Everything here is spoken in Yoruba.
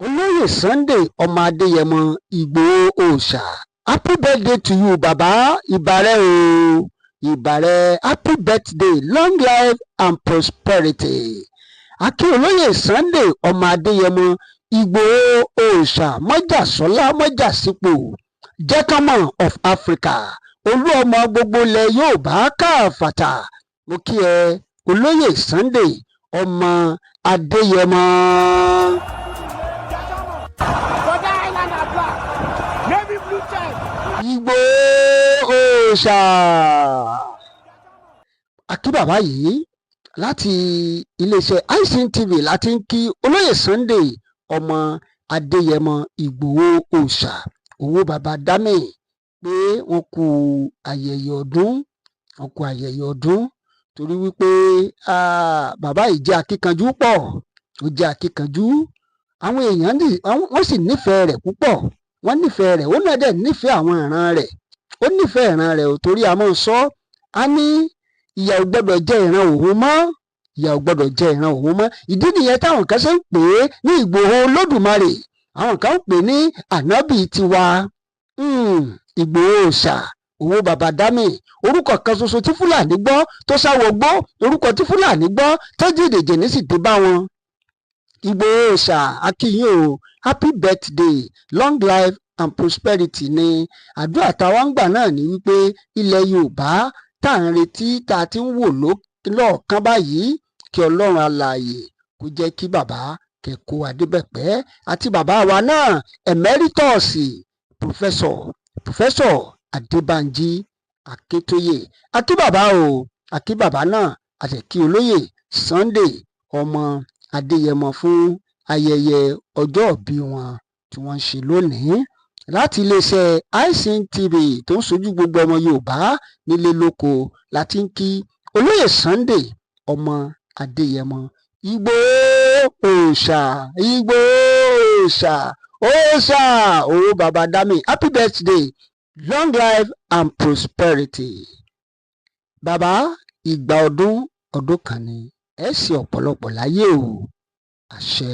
olóyè Sunday ọmọ Adéyẹmọ Ìgbòho Oosha, happy birthday to you bàbá. ìbàrẹ̀ o ìbàrẹ̀, happy birthday, long life and prosperity. akí olóyè Sunday ọmọ Adéyẹmọ Ìgbòho Oosha, mọ́jàsọ́lá mọ́jàsípò, gentleman of Africa, olú ọmọ gbogbo ilẹ̀ Yorùbá káàfàtà. mo kí ẹ olóyè Sunday ọmọ Adéyẹmọ. Igboho Oosha. akí bàbá yìí láti iléeṣẹ́ ICTV láti ń kí olóyè Sunday ọmọ Adéyẹmọ Ìgbòho Oosha, owó bàbá dámì, pé wọ́n kú ayẹyẹ ọdún torí wípé bàbá yìí jẹ́ akíkanjú pọ̀, ó jẹ́ akíkanjú. àwọn èèyàn wọ́n sì nífẹ̀ẹ́ rẹ̀ púpọ̀, wọ́n nífẹ̀ẹ́ rẹ̀, ó náà dẹ̀ nífẹ̀ẹ́ àwọn ìran rẹ̀, ó nífẹ̀ẹ́ ìran rẹ̀ ò torí a máa sọ á ní ìyà ò gbọ́dọ̀ jẹ ìran òun mọ́, ìyà ò gbọ́dọ̀ jẹ ìran òun mọ́. ìdí nìyẹn táwọn kan ṣe ń pè é ní Ìgbòho Olódùmarè, àwọn kan ń pè ní ànábì tiwa. Ìgbòho Oosha, owó bàbá dámì, orúkọ kan ṣoṣo tí Fúlàní gbọ́ tó sáwọ gbọ́, orúkọ tí Fúlàní gbọ́ tó jìdèjì ní sì dé bá wọn. Igboho Oosha, akíyìn o, happy birthday, long life and prosperity ni àdúrà táwa ń gbà náà ní wípé ilẹ̀ Yorùbá tá à ń retí, tá a ti ń wò lọ́ọ̀kan báyìí, kí Ọlọ́run alààyè kó jẹ́ kí bàbá kẹ́kọ̀ọ́ Adébẹ̀pẹ́ àti bàbá wa náà emeritus professor Adébánjí Akíntóyè, akí bàbá o, akí bàbá náà àti kí olóyè Sunday ọmọ Adéyẹmọ fún ayẹyẹ ọjọ́ ìbí wọn tí wọ́n ń ṣe lónìí. láti iléeṣẹ́ ICTV tó ń sojú gbogbo ọmọ Yorùbá nílé lóko láti ń kí olóyè Sunday ọmọ Adéyẹmọ Igboho Oosha, Igboho Oosha, Oosha, owó bàbá dámì, happy birthday, long life and prosperity. bàbá, ìgbà ọdún kan ni ẹ ṣe ọ̀pọ̀lọpọ̀ láyé o, àṣẹ.